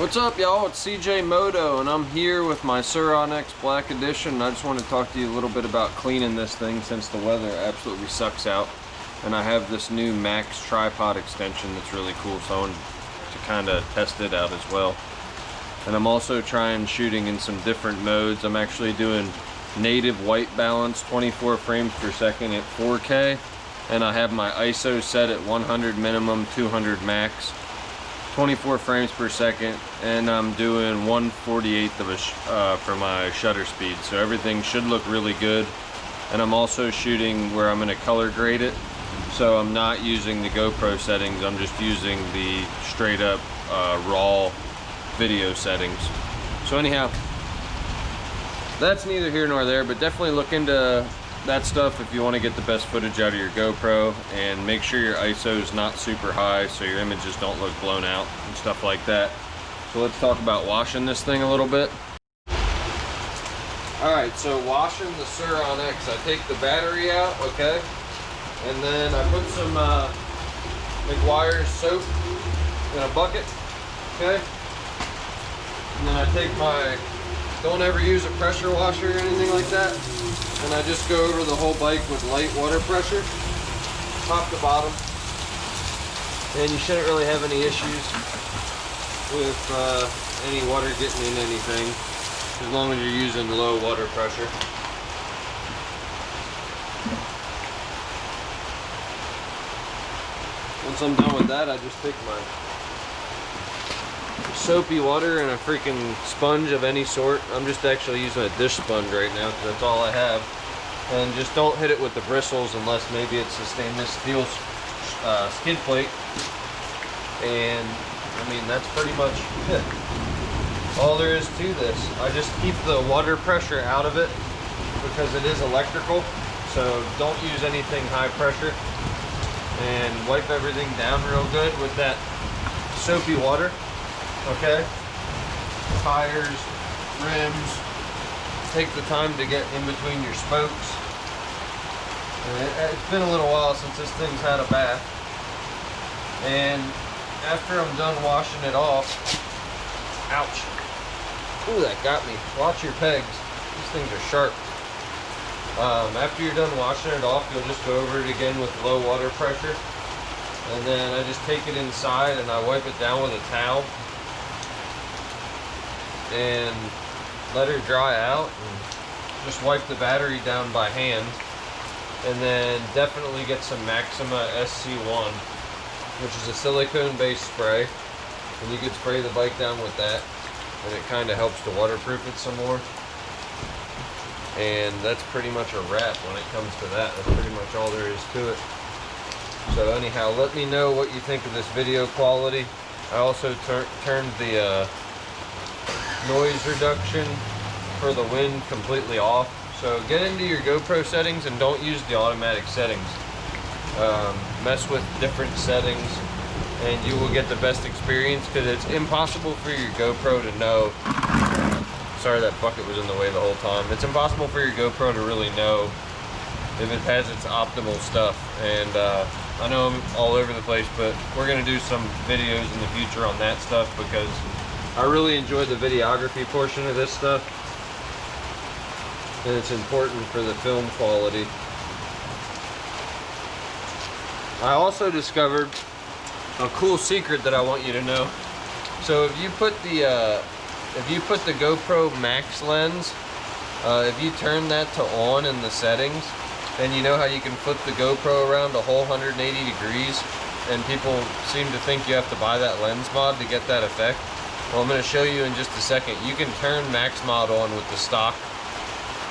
What's up, y'all? It's CJ Moto, and I'm here with my Sur-Ron X Black Edition. I just want to talk to you a little bit about cleaning this thing since the weather absolutely sucks out. And I have this new Max tripod extension that's really cool, so I wanted to kind of test it out as well. And I'm also trying shooting in some different modes. I'm actually doing native white balance, 24 frames per second at 4K. And I have my ISO set at 100 minimum, 200 max. 24 frames per second, and I'm doing 1/48 of a for my shutter speed, so everything should look really good. And I'm also shooting where I'm going to color grade it, so I'm not using the GoPro settings, I'm just using the straight up raw video settings. So anyhow, that's neither here nor there, but definitely look into that stuff if you want to get the best footage out of your GoPro, and make sure your ISO is not super high so your images don't look blown out and stuff like that. So let's talk about washing this thing a little bit. Alright, so washing the Sur-Ron X, I take the battery out, okay, and then I put some McGuire's soap in a bucket, okay, and then I take my, don't ever use a pressure washer or anything like that, and I just go over the whole bike with light water pressure, top to bottom, and you shouldn't really have any issues with any water getting in anything, as long as you're using low water pressure. Once I'm done with that, I just take my soapy water and a freaking sponge of any sort. I'm just actually using a dish sponge right now because that's all I have. And just don't hit it with the bristles unless maybe it's a stainless steel skid plate. And I mean, that's pretty much it. All there is to this. I just keep the water pressure out of it because it is electrical. So don't use anything high pressure. And wipe everything down real good with that soapy water. Okay, tires, rims, take the time to get in between your spokes. It's been a little while since this thing's had a bath. And after I'm done washing it off, ouch, ooh, that got me. Watch your pegs, these things are sharp. After you're done washing it off, you'll just go over it again with low water pressure. And then I just take it inside and I wipe it down with a towel and let her dry out, and just wipe the battery down by hand. And then definitely get some Maxima SC1, which is a silicone based spray, and you can spray the bike down with that, and it kind of helps to waterproof it some more. And that's pretty much a wrap when it comes to that. That's pretty much all there is to it. So anyhow, let me know what you think of this video quality. I also turned the noise reduction for the wind completely off. So get into your GoPro settings and don't use the automatic settings. Mess with different settings and you will get the best experience, because it's impossible for your GoPro to know. Sorry, that bucket was in the way the whole time. It's impossible for your GoPro to really know if it has its optimal stuff. And I know I'm all over the place, but we're gonna do some videos in the future on that stuff, because I really enjoy the videography portion of this stuff, and it's important for the film quality. I also discovered a cool secret that I want you to know. So if you put the GoPro Max lens, if you turn that to on in the settings, and you know how you can flip the GoPro around a whole 180 degrees, and people seem to think you have to buy that lens mod to get that effect. Well, I'm going to show you in just a second. You can turn Max Mod on with the stock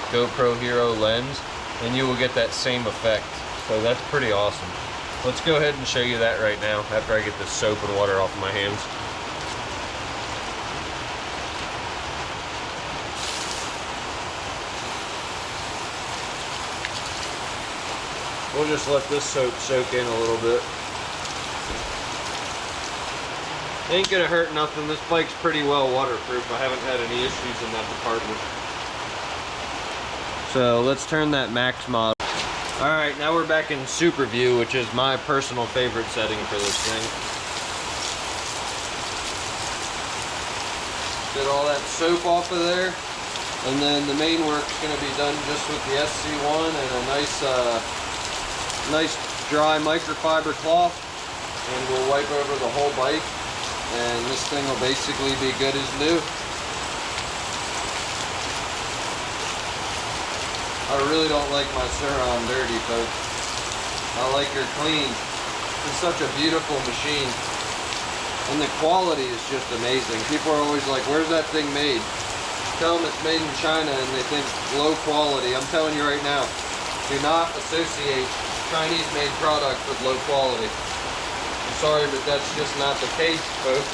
GoPro Hero lens, and you will get that same effect. So that's pretty awesome. Let's go ahead and show you that right now after I get this soap and water off of my hands. We'll just let this soap soak in a little bit. Ain't gonna hurt nothing. This bike's pretty well waterproof. I haven't had any issues in that department. So let's turn that Max Mod. Alright, now we're back in Super View, which is my personal favorite setting for this thing. Get all that soap off of there. And then the main work's going to be done just with the SC1 and a nice dry microfiber cloth. And we'll wipe over the whole bike. And this thing will basically be good as new. I really don't like my Sur-Ron dirty, folks. I like her clean. It's such a beautiful machine. And the quality is just amazing. People are always like, where's that thing made? Tell them it's made in China and they think low quality. I'm telling you right now, do not associate Chinese made product with low quality. I'm sorry, but that's just not the case, folks.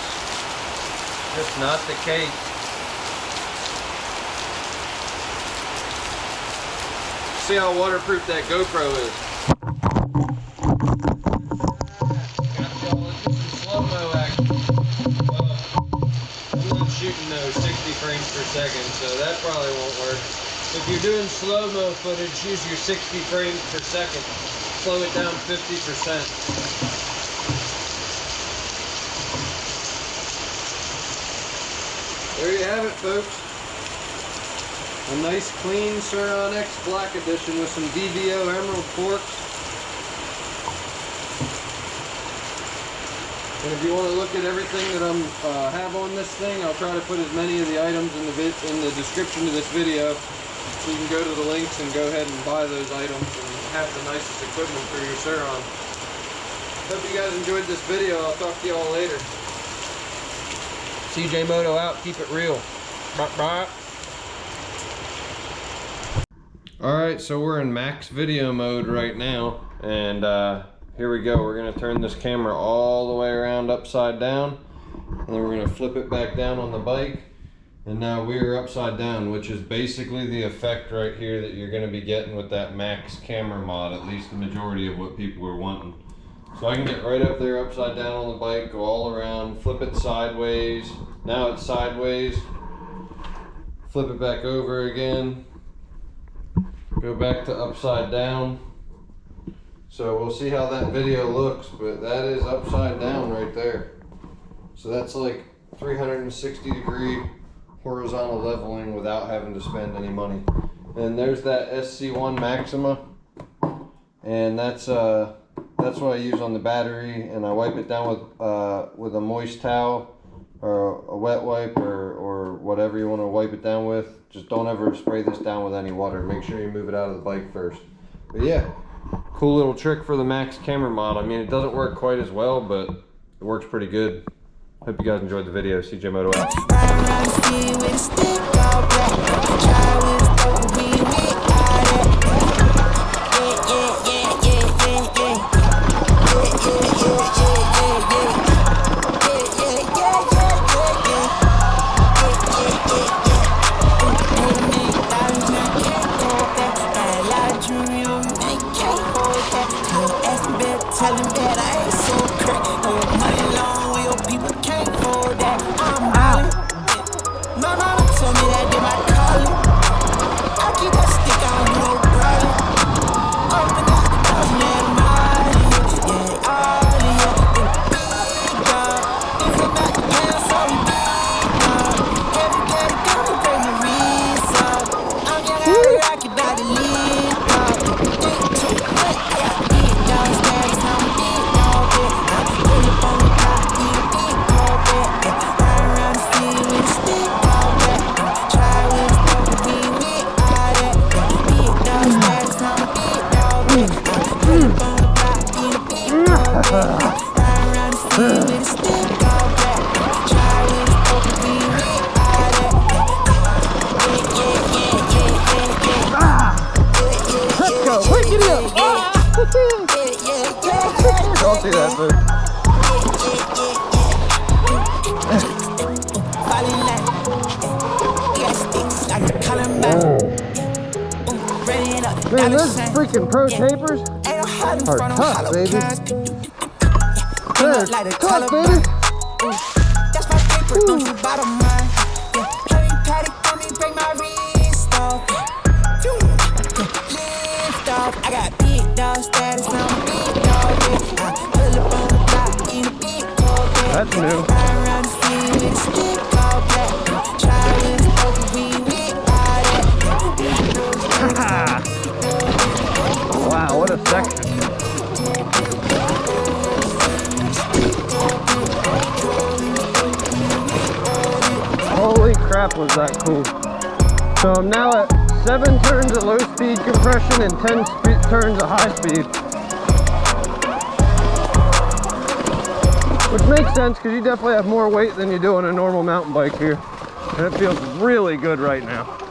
Just not the case. See how waterproof that GoPro is. Slow-mo action. I'm not shooting no 60 frames per second, so that probably won't work. If you're doing slow-mo footage, use your 60 frames per second. Slow it down 50%. There you have it, folks. A nice clean Sur-Ron X Black Edition with some DVO emerald forks. And if you want to look at everything that I'm have on this thing, I'll try to put as many of the items in the description of this video, so you can go to the links and go ahead and buy those items and have the nicest equipment for your Sur-Ron. Hope you guys enjoyed this video. I'll talk to you all later. CJ Moto out. Keep it real. Bye bye. Alright, so we're in max video mode right now, and here we go. We're going to turn this camera all the way around upside down, and then we're going to flip it back down on the bike, and now we're upside down, which is basically the effect right here that you're going to be getting with that max camera mod, at least the majority of what people are wanting. So I can get right up there upside down on the bike, go all around, flip it sideways. Now it's sideways. Flip it back over again. Go back to upside down. So we'll see how that video looks, but that is upside down right there. So that's like 360-degree horizontal leveling without having to spend any money. And there's that SC1 Maxima, and that's what I use on the battery, and I wipe it down with a moist towel or a wet wipe or whatever you want to wipe it down with. Just don't ever spray this down with any water. Make sure you move it out of the bike first. But yeah, cool little trick for the max camera mod. I mean, it doesn't work quite as well, but it works pretty good. Hope you guys enjoyed the video. CJ Moto out. Tell him that I ain't so crack. Oh, money long way, your people can't afford that. I'm out. My mama told me that did my calling. I keep that stick on, you know, brother. Open up the door, man, yeah, all of you. Big dog. If I'm not the game, so we big dog. Every day to come and bring the wreaths up. I'm young, I rock it by the lead dog. Think too quick, I got big dogs, daddy. Let's go, wake it up! Don't see that, boo. Man, those freaking pro tapers are tough, baby. They're tough, baby. That's my paper, don't you bottom line. Play patty for me, break my wrist off. Lift off, I got big dog status, I'm big dog. I pull up on the block, eat a big dog. That's new. Ride around the field with a stick all black. strap was that cool. So I'm now at 7 turns of low speed compression and 10 turns of high speed. Which makes sense because you definitely have more weight than you do on a normal mountain bike here. And it feels really good right now.